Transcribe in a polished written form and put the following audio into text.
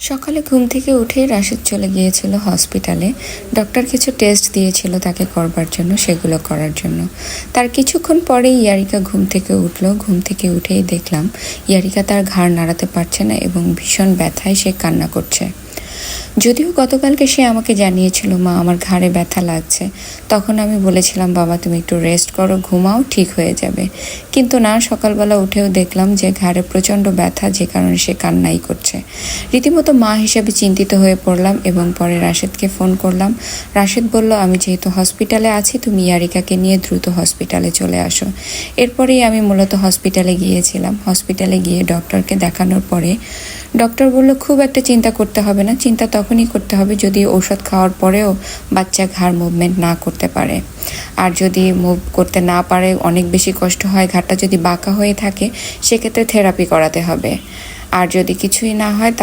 সকালে ঘুম থেকে উঠেই রাশেদ চলে গিয়েছিল হসপিটালে। ডক্টর কিছু টেস্ট দিয়েছিল তাকে করবার জন্য, সেগুলো করার জন্য। তার কিছুক্ষণ পরেই ইয়ারিকা ঘুম থেকে উঠল। ঘুম থেকে উঠেই দেখলাম ইয়ারিকা তার ঘাড় নাড়াতে পারছে না এবং ভীষণ ব্যথায় সে কান্না করছে। যদিও গতকালকে সে আমাকে জানিয়েছিল, মা আমার ঘাড়ে ব্যথা লাগছে। তখন আমি বলেছিলাম, বাবা তুমি একটু রেস্ট করো, ঘুমাও, ঠিক হয়ে যাবে। কিন্তু না, সকালবেলা উঠেও দেখলাম যে ঘাড়ে প্রচণ্ড ব্যথা, যে কারণে সে কান্নাই করছে। রীতিমতো মা হিসেবে চিন্তিত হয়ে পড়লাম এবং পরে রাশেদকে ফোন করলাম। রাশেদ বলল, আমি যেহেতু হসপিটালে আছি, তুমি ইয়ারিকাকে নিয়ে দ্রুত হসপিটালে চলে আসো। এরপরেই আমি মূলত হসপিটালে গিয়েছিলাম। হসপিটালে গিয়ে ডক্টরকে দেখানোর পরে ডক্টর বলল, খুব একটা চিন্তা করতে হবে না। চিন্তা তখনই করতে হবে যদি ঔষধ খাওয়ার পরেও বাচ্চা ঘাড় মুভমেন্ট না করতে পারে। আর যদি মুভ করতে না পারে, অনেক বেশি কষ্ট হয়, ঘাড়টা যদি বাঁকা হয়ে থাকে, সেক্ষেত্রে থেরাপি করাতে হবে। আর যদি কিছুই না হয় তাহলে